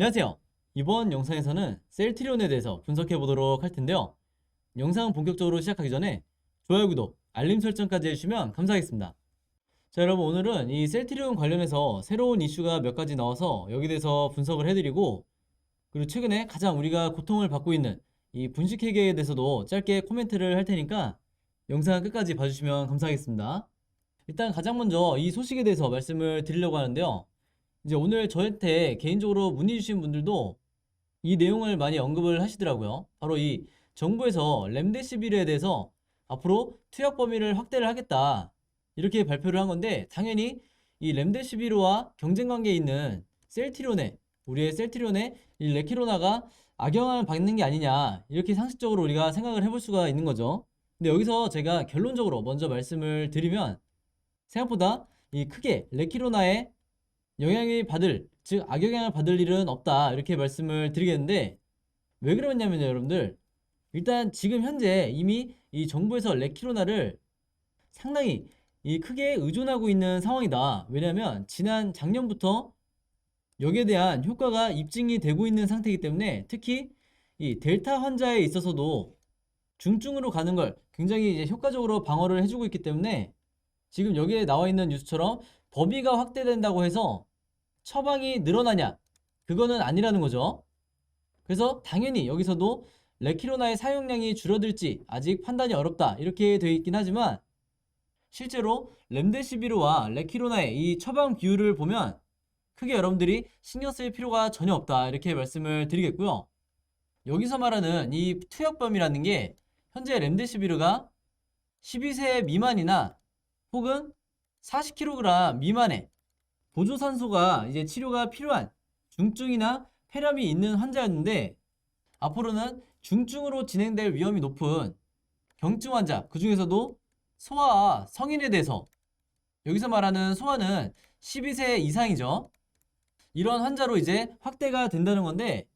안녕하세요. 이번 영상에서는 셀트리온에 대해서 분석해 보도록 할 텐데요. 영상 본격적으로 시작하기 전에 좋아요, 구독, 알림 설정까지 해주시면 감사하겠습니다. 자, 여러분, 오늘은 이 셀트리온 관련해서 새로운 이슈가 몇 가지 나와서 여기 대해서 분석을 해드리고, 그리고 최근에 가장 우리가 고통을 받고 있는 이 분식회계에 대해서도 짧게 코멘트를 할 테니까 영상 끝까지 봐주시면 감사하겠습니다. 일단 가장 먼저 이 소식에 대해서 말씀을 드리려고 하는데요. 이제 오늘 저한테 개인적으로 문의 주신 분들도 이 내용을 많이 언급을 하시더라고요. 바로 이 정부에서 렘데시비르에 대해서 앞으로 투약 범위를 확대를 하겠다, 이렇게 발표를 한 건데, 당연히 이 렘데시비르와 경쟁 관계에 있는 셀트리온에, 우리의 셀트리온에 이 레키로나가 악영향을 받는 게 아니냐, 이렇게 상식적으로 우리가 생각을 해볼 수가 있는 거죠. 근데 여기서 제가 결론적으로 먼저 말씀을 드리면, 생각보다 이 크게 레키로나의 영향을 받을, 즉 악영향을 받을 일은 없다, 이렇게 말씀을 드리겠는데, 왜 그러냐면요, 여러분들, 일단 지금 현재 이미 이 정부에서 레키로나를 상당히 이 크게 의존하고 있는 상황이다. 왜냐면 지난 작년부터 여기에 대한 효과가 입증이 되고 있는 상태이기 때문에, 특히 이 델타 환자에 있어서도 중증으로 가는 걸 굉장히 이제 효과적으로 방어를 해주고 있기 때문에, 지금 여기에 나와 있는 뉴스처럼 범위가 확대된다고 해서 처방이 늘어나냐, 그거는 아니라는 거죠. 그래서 당연히 여기서도 레키로나의 사용량이 줄어들지 아직 판단이 어렵다, 이렇게 되어 있긴 하지만, 실제로 렘데시비르와 레키로나의 이 처방 비율을 보면 크게 여러분들이 신경 쓸 필요가 전혀 없다, 이렇게 말씀을 드리겠고요. 여기서 말하는 이 투약범위라는 게 현재 렘데시비르가 12세 미만이나 혹은 40kg 미만의 보조산소가 이제 치료가 필요한 중증이나 폐렴이 있는 환자였는데, 앞으로는 중증으로 진행될 위험이 높은 경증 환자, 그 중에서도 소아와 성인에 대해서, 여기서 말하는 소아는 12세 이상이죠. 이런 환자로 이제 확대가 된다는 건데,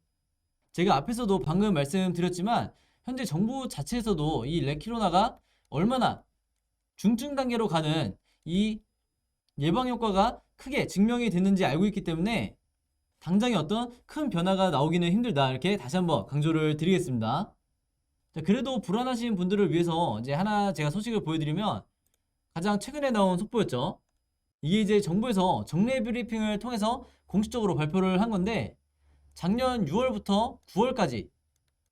제가 앞에서도 방금 말씀드렸지만 현재 정부 자체에서도 이 레키로나가 얼마나 중증 단계로 가는 이 예방 효과가 크게 증명이 됐는지 알고 있기 때문에 당장에 어떤 큰 변화가 나오기는 힘들다, 이렇게 다시 한번 강조를 드리겠습니다. 자, 그래도 불안하신 분들을 위해서 이제 하나 제가 소식을 보여드리면, 가장 최근에 나온 속보였죠. 이게 이제 정부에서 정례 브리핑을 통해서 공식적으로 발표를 한 건데, 작년 6월부터 9월까지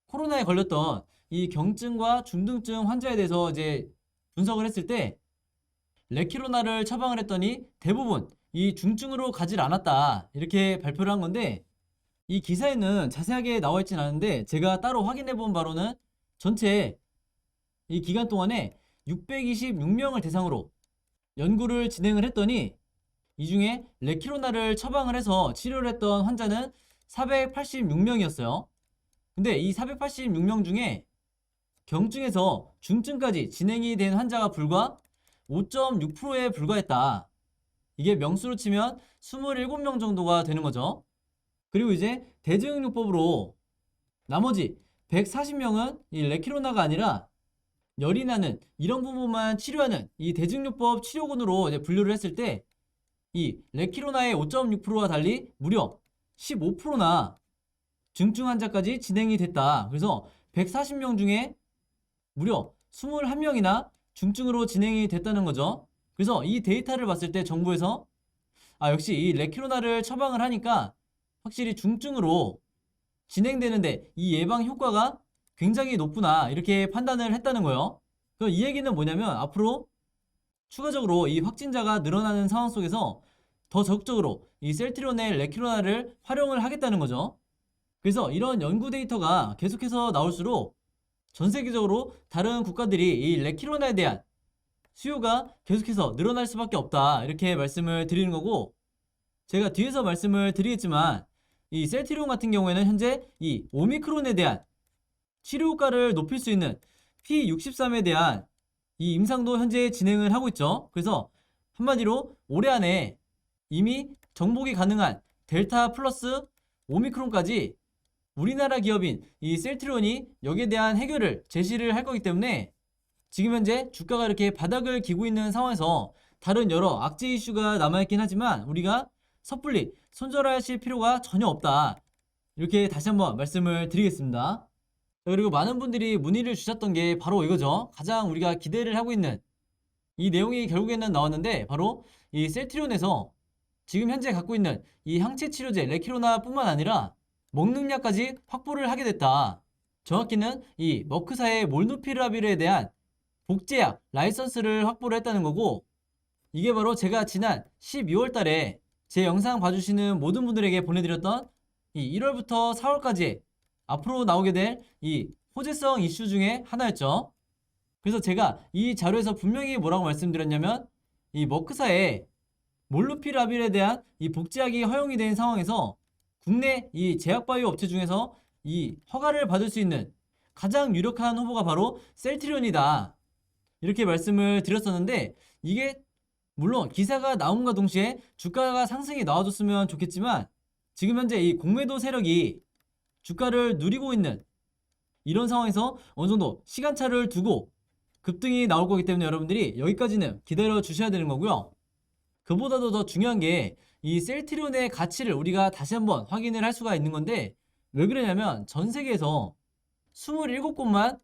코로나에 걸렸던 이 경증과 중등증 환자에 대해서 이제 분석을 했을 때, 레키로나를 처방을 했더니 대부분 이 중증으로 가질 않았다, 이렇게 발표를 한 건데, 이 기사에는 자세하게 나와 있진 않은데 제가 따로 확인해 본 바로는 전체 이 기간 동안에 626명을 대상으로 연구를 진행을 했더니, 이 중에 레키로나를 처방을 해서 치료를 했던 환자는 486명이었어요. 근데 이 486명 중에 경증에서 중증까지 진행이 된 환자가 불과 5.6%에 불과했다. 이게 명수로 치면 27명 정도가 되는 거죠. 그리고 이제 대증요법으로 나머지 140명은 이 레키로나가 아니라 열이 나는 이런 부분만 치료하는 이 대증요법 치료군으로 이제 분류를 했을 때, 이 레키로나의 5.6%와 달리 무려 15%나 중증 환자까지 진행이 됐다. 그래서 140명 중에 무려 21명이나 중증으로 진행이 됐다는 거죠. 그래서 이 데이터를 봤을 때 정부에서 역시 이 레키로나를 처방을 하니까 확실히 중증으로 진행되는데 이 예방 효과가 굉장히 높구나, 이렇게 판단을 했다는 거예요. 그럼 이 얘기는 뭐냐면, 앞으로 추가적으로 이 확진자가 늘어나는 상황 속에서 더 적극적으로 이 셀트리온의 레키로나를 활용을 하겠다는 거죠. 그래서 이런 연구 데이터가 계속해서 나올수록 전 세계적으로 다른 국가들이 이 레키로나에 대한 수요가 계속해서 늘어날 수밖에 없다, 이렇게 말씀을 드리는 거고, 제가 뒤에서 말씀을 드리겠지만 이 셀트리온 같은 경우에는 현재 이 오미크론에 대한 치료 효과를 높일 수 있는 P63에 대한 이 임상도 현재 진행을 하고 있죠. 그래서 한마디로 올해 안에 이미 정복이 가능한 델타 플러스 오미크론까지 우리나라 기업인 이 셀트리온이 여기에 대한 해결을 제시를 할 거기 때문에, 지금 현재 주가가 이렇게 바닥을 기고 있는 상황에서 다른 여러 악재 이슈가 남아있긴 하지만 우리가 섣불리 손절하실 필요가 전혀 없다, 이렇게 다시 한번 말씀을 드리겠습니다. 자, 그리고 많은 분들이 문의를 주셨던 게 바로 이거죠. 가장 우리가 기대를 하고 있는 이 내용이 결국에는 나왔는데, 바로 이 셀트리온에서 지금 현재 갖고 있는 이 항체 치료제 레키로나뿐만 아니라 먹는 약까지 확보를 하게 됐다. 정확히는 이 머크사의 몰누피라비르에 대한 복제약 라이선스를 확보를 했다는 거고, 이게 바로 제가 지난 12월 달에 제 영상 봐주시는 모든 분들에게 보내드렸던 이 1월부터 4월까지 앞으로 나오게 될 이 호재성 이슈 중에 하나였죠. 그래서 제가 이 자료에서 분명히 뭐라고 말씀드렸냐면, 이 머크사의 몰누피라빌에 대한 이 복제약이 허용이 된 상황에서 국내 이 제약바이오 업체 중에서 이 허가를 받을 수 있는 가장 유력한 후보가 바로 셀트리온이다, 이렇게 말씀을 드렸었는데, 이게 물론 기사가 나옴과 동시에 주가가 상승이 나와줬으면 좋겠지만, 지금 현재 이 공매도 세력이 주가를 누리고 있는 이런 상황에서 어느 정도 시간차를 두고 급등이 나올 거기 때문에 여러분들이 여기까지는 기다려 주셔야 되는 거고요. 그보다도 더 중요한 게 이 셀트리온의 가치를 우리가 다시 한번 확인을 할 수가 있는 건데, 왜 그러냐면 전 세계에서 27곳만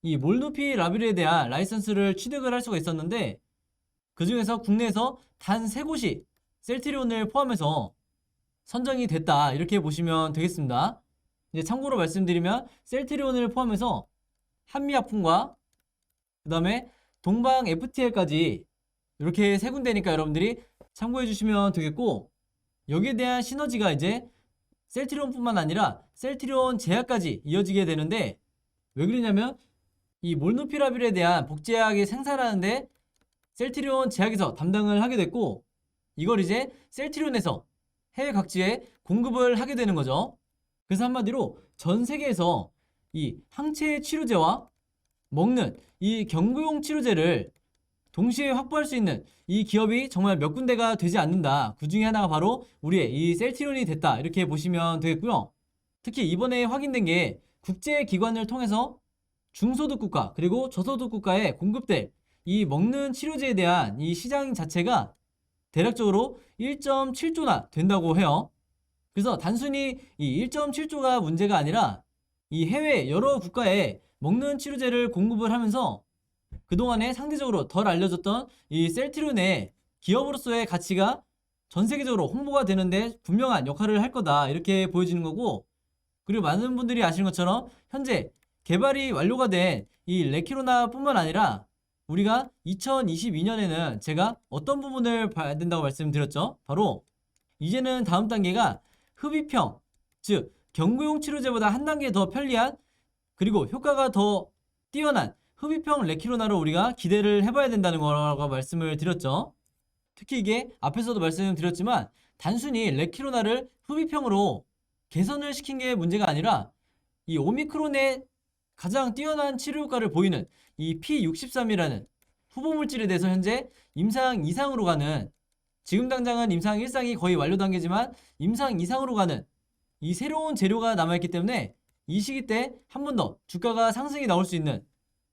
이 몰누피라빌에 대한 라이선스를 취득을 할 수가 있었는데, 그 중에서 국내에서 단 3곳이 셀트리온을 포함해서 선정이 됐다, 이렇게 보시면 되겠습니다. 이제 참고로 말씀드리면 셀트리온을 포함해서 한미약품과 그 다음에 동방 FTL까지 이렇게 3군데니까 여러분들이 참고해 주시면 되겠고, 여기에 대한 시너지가 이제 셀트리온뿐만 아니라 셀트리온 제약까지 이어지게 되는데, 왜 그러냐면 이 몰누피라빌에 대한 복제약이 생산하는데 셀트리온 제약에서 담당을 하게 됐고, 이걸 이제 셀트리온에서 해외 각지에 공급을 하게 되는 거죠. 그래서 한마디로 전 세계에서 이 항체 치료제와 먹는 이 경구용 치료제를 동시에 확보할 수 있는 이 기업이 정말 몇 군데가 되지 않는다. 그 중에 하나가 바로 우리의 이 셀트리온이 됐다, 이렇게 보시면 되겠고요. 특히 이번에 확인된 게 국제기관을 통해서 중소득 국가 그리고 저소득 국가에 공급될 이 먹는 치료제에 대한 이 시장 자체가 대략적으로 1.7조나 된다고 해요. 그래서 단순히 이 1.7조가 문제가 아니라 이 해외 여러 국가에 먹는 치료제를 공급을 하면서 그동안에 상대적으로 덜 알려졌던 이 셀트리온의 기업으로서의 가치가 전 세계적으로 홍보가 되는데 분명한 역할을 할 거다, 이렇게 보여지는 거고, 그리고 많은 분들이 아시는 것처럼 현재 개발이 완료가 된 이 레키로나뿐만 아니라 우리가 2022년에는 제가 어떤 부분을 봐야 된다고 말씀드렸죠? 바로 이제는 다음 단계가 흡입형, 즉 경구용 치료제보다 한 단계 더 편리한 그리고 효과가 더 뛰어난 흡입형 레키로나로 우리가 기대를 해봐야 된다는 거라고 말씀을 드렸죠. 특히 이게 앞에서도 말씀드렸지만 단순히 레키로나를 흡입형으로 개선을 시킨 게 문제가 아니라 이 오미크론의 가장 뛰어난 치료 효과를 보이는 이 P63이라는 후보 물질에 대해서 현재 임상 2상으로 가는, 지금 당장은 임상 1상이 거의 완료 단계지만 임상 2상으로 가는 이 새로운 재료가 남아있기 때문에 이 시기 때 한 번 더 주가가 상승이 나올 수 있는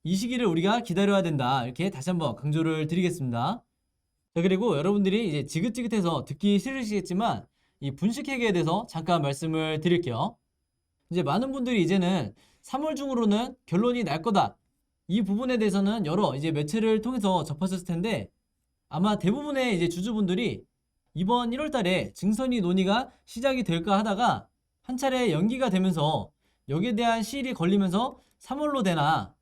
이 시기를 우리가 기다려야 된다, 이렇게 다시 한번 강조를 드리겠습니다. 자, 그리고 여러분들이 이제 지긋지긋해서 듣기 싫으시겠지만 이 분식회계에 대해서 잠깐 말씀을 드릴게요. 이제 많은 분들이 이제는 3월 중으로는 결론이 날 거다, 이 부분에 대해서는 여러 이제 매체를 통해서 접하셨을 텐데, 아마 대부분의 이제 주주분들이 이번 1월 달에 증선이 논의가 시작이 될까 하다가 한 차례 연기가 되면서 여기에 대한 시일이 걸리면서 3월로 되나,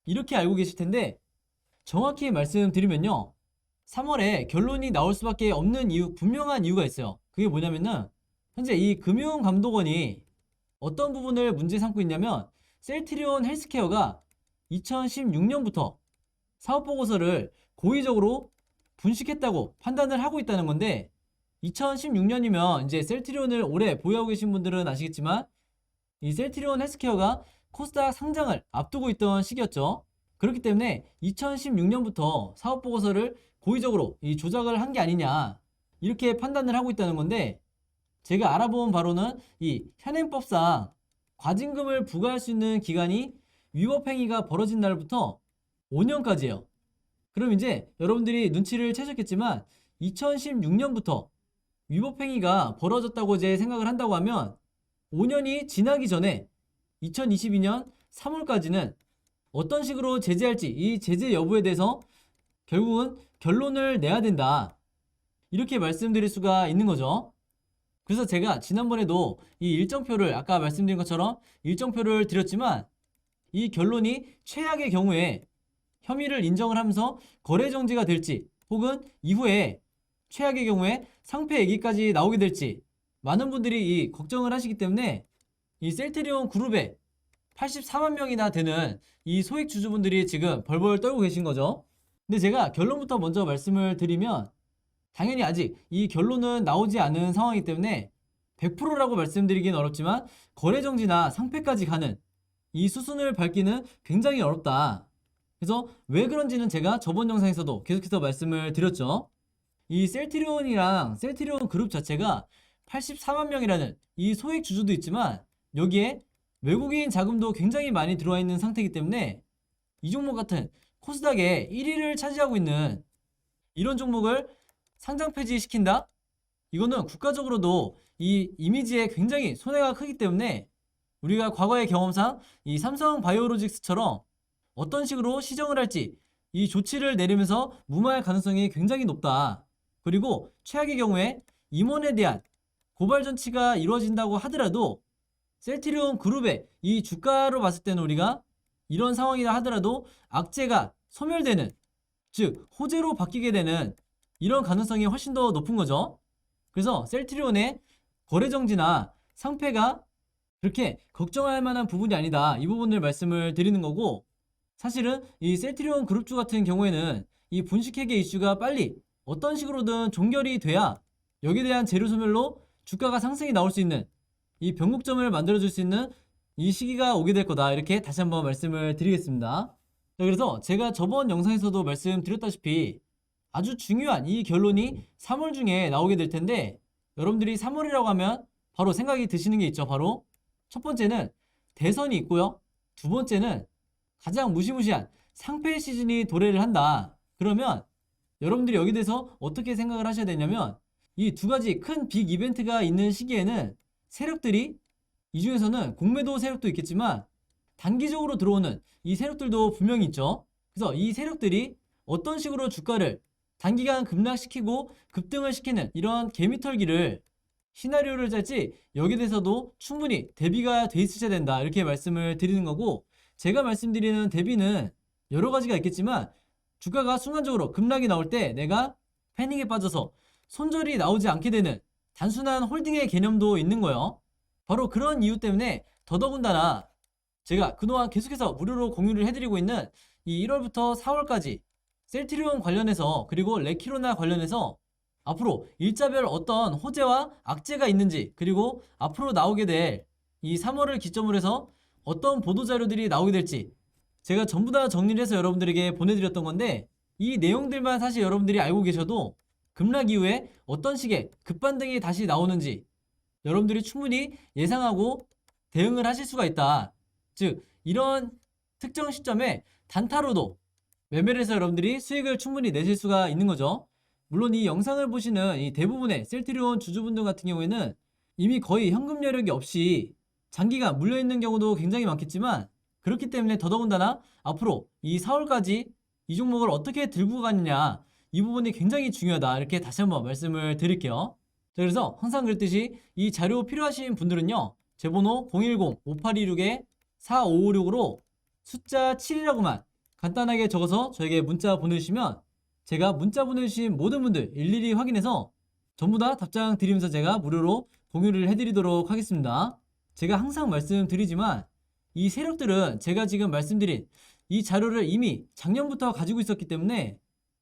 이렇게 알고 계실 텐데, 정확히 말씀드리면요, 3월에 결론이 나올 수밖에 없는 이유, 분명한 이유가 있어요. 그게 뭐냐면은 현재 이 금융감독원이 어떤 부분을 문제 삼고 있냐면, 셀트리온 헬스케어가 2016년부터 사업보고서를 고의적으로 분식했다고 판단을 하고 있다는 건데, 2016년이면 이제 셀트리온을 오래 보유하고 계신 분들은 아시겠지만 이 셀트리온 헬스케어가 코스닥 상장을 앞두고 있던 시기였죠. 그렇기 때문에 2016년부터 사업보고서를 고의적으로 이 조작을 한 게 아니냐, 이렇게 판단을 하고 있다는 건데, 제가 알아본 바로는 이 현행법상 과징금을 부과할 수 있는 기간이 위법행위가 벌어진 날부터 5년까지예요. 그럼 이제 여러분들이 눈치를 채셨겠지만 2016년부터 위법행위가 벌어졌다고 이제 생각을 한다고 하면 5년이 지나기 전에 2022년 3월까지는 어떤 식으로 제재할지, 이 제재 여부에 대해서 결국은 결론을 내야 된다, 이렇게 말씀드릴 수가 있는 거죠. 그래서 제가 지난번에도 이 일정표를, 아까 말씀드린 것처럼 일정표를 드렸지만, 이 결론이 최악의 경우에 혐의를 인정을 하면서 거래 정지가 될지, 혹은 이후에 최악의 경우에 상폐 얘기까지 나오게 될지 많은 분들이 이 걱정을 하시기 때문에 이 셀트리온 그룹에 84만 명이나 되는 이 소액 주주분들이 지금 벌벌 떨고 계신 거죠. 근데 제가 결론부터 먼저 말씀을 드리면, 당연히 아직 이 결론은 나오지 않은 상황이기 때문에 100%라고 말씀드리긴 어렵지만 거래 정지나 상폐까지 가는 이 수순을 밟기는 굉장히 어렵다. 그래서 왜 그런지는 제가 저번 영상에서도 계속해서 말씀을 드렸죠. 이 셀트리온이랑 셀트리온 그룹 자체가 84만 명이라는 이 소액 주주도 있지만, 여기에 외국인 자금도 굉장히 많이 들어와 있는 상태이기 때문에 이 종목 같은 코스닥의 1위를 차지하고 있는 이런 종목을 상장 폐지시킨다? 이거는 국가적으로도 이 이미지에 굉장히 손해가 크기 때문에 우리가 과거의 경험상 이 삼성 바이오로직스처럼 어떤 식으로 시정을 할지 이 조치를 내리면서 무마할 가능성이 굉장히 높다. 그리고 최악의 경우에 임원에 대한 고발 조치가 이루어진다고 하더라도 셀트리온 그룹의 이 주가로 봤을 때는 우리가 이런 상황이라 하더라도 악재가 소멸되는, 즉 호재로 바뀌게 되는 이런 가능성이 훨씬 더 높은 거죠. 그래서 셀트리온의 거래 정지나 상폐가 그렇게 걱정할 만한 부분이 아니다, 이 부분을 말씀을 드리는 거고, 사실은 이 셀트리온 그룹주 같은 경우에는 이 분식회계 이슈가 빨리 어떤 식으로든 종결이 돼야 여기에 대한 재료 소멸로 주가가 상승이 나올 수 있는 이 변곡점을 만들어줄 수 있는 이 시기가 오게 될 거다, 이렇게 다시 한번 말씀을 드리겠습니다. 자, 그래서 제가 저번 영상에서도 말씀드렸다시피 아주 중요한 이 결론이 3월 중에 나오게 될 텐데, 여러분들이 3월이라고 하면 바로 생각이 드시는 게 있죠. 바로 첫 번째는 대선이 있고요. 두 번째는 가장 무시무시한 상패 시즌이 도래를 한다. 그러면 여러분들이 여기 대해서 어떻게 생각을 하셔야 되냐면, 이 두 가지 큰 빅 이벤트가 있는 시기에는 세력들이, 이 중에서는 공매도 세력도 있겠지만 단기적으로 들어오는 이 세력들도 분명히 있죠. 그래서 이 세력들이 어떤 식으로 주가를 단기간 급락시키고 급등을 시키는 이런 개미털기를, 시나리오를 짤지 여기에 대해서도 충분히 대비가 돼 있으셔야 된다, 이렇게 말씀을 드리는 거고, 제가 말씀드리는 대비는 여러 가지가 있겠지만 주가가 순간적으로 급락이 나올 때 내가 패닉에 빠져서 손절이 나오지 않게 되는 단순한 홀딩의 개념도 있는 거예요. 바로 그런 이유 때문에 더더군다나 제가 그동안 계속해서 무료로 공유를 해드리고 있는 이 1월부터 4월까지 셀트리온 관련해서, 그리고 레키로나 관련해서 앞으로 일자별 어떤 호재와 악재가 있는지, 그리고 앞으로 나오게 될 이 3월을 기점으로 해서 어떤 보도자료들이 나오게 될지 제가 전부 다 정리를 해서 여러분들에게 보내드렸던 건데, 이 내용들만 사실 여러분들이 알고 계셔도 급락 이후에 어떤 식의 급반등이 다시 나오는지 여러분들이 충분히 예상하고 대응을 하실 수가 있다. 즉 이런 특정 시점에 단타로도 매매를 해서 여러분들이 수익을 충분히 내실 수가 있는 거죠. 물론 이 영상을 보시는 이 대부분의 셀트리온 주주분들 같은 경우에는 이미 거의 현금 여력이 없이 장기간 물려있는 경우도 굉장히 많겠지만, 그렇기 때문에 더더군다나 앞으로 이 4월까지 이 종목을 어떻게 들고 가느냐, 이 부분이 굉장히 중요하다, 이렇게 다시 한번 말씀을 드릴게요. 자, 그래서 항상 그랬듯이 이 자료 필요하신 분들은요, 제 번호 010-5826-4556으로 숫자 7이라고만 간단하게 적어서 저에게 문자 보내주시면 제가 문자 보내주신 모든 분들 일일이 확인해서 전부 다 답장 드리면서 제가 무료로 공유를 해드리도록 하겠습니다. 제가 항상 말씀드리지만 이 세력들은 제가 지금 말씀드린 이 자료를 이미 작년부터 가지고 있었기 때문에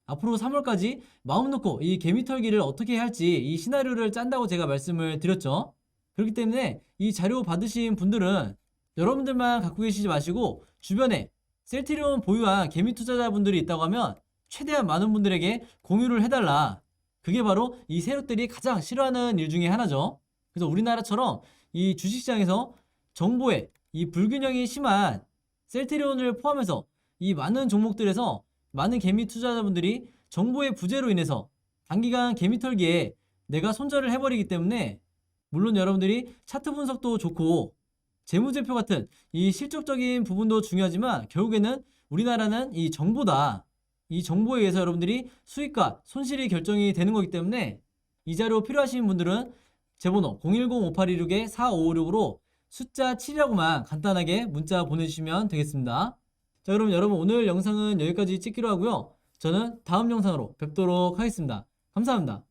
앞으로 3월까지 마음 놓고 이 개미털기를 어떻게 해야 할지 이 시나리오를 짠다고 제가 말씀을 드렸죠. 그렇기 때문에 이 자료 받으신 분들은 여러분들만 갖고 계시지 마시고 주변에 셀트리온 보유한 개미 투자자분들이 있다고 하면 최대한 많은 분들에게 공유를 해달라. 그게 바로 이 세력들이 가장 싫어하는 일 중에 하나죠. 그래서 우리나라처럼 이 주식시장에서 정보의 이 불균형이 심한 셀트리온을 포함해서 이 많은 종목들에서 많은 개미 투자자분들이 정보의 부재로 인해서 단기간 개미 털기에 내가 손절을 해버리기 때문에 물론 여러분들이 차트 분석도 좋고 재무제표 같은 이 실적적인 부분도 중요하지만 결국에는 우리나라는 이 정보다. 이 정보에 의해서 여러분들이 수익과 손실이 결정이 되는 거기 때문에 이 자료 필요하신 분들은 제 번호 010-5826-4556으로 숫자 7이라고만 간단하게 문자 보내주시면 되겠습니다. 자, 그럼 여러분 오늘 영상은 여기까지 찍기로 하고요. 저는 다음 영상으로 뵙도록 하겠습니다. 감사합니다.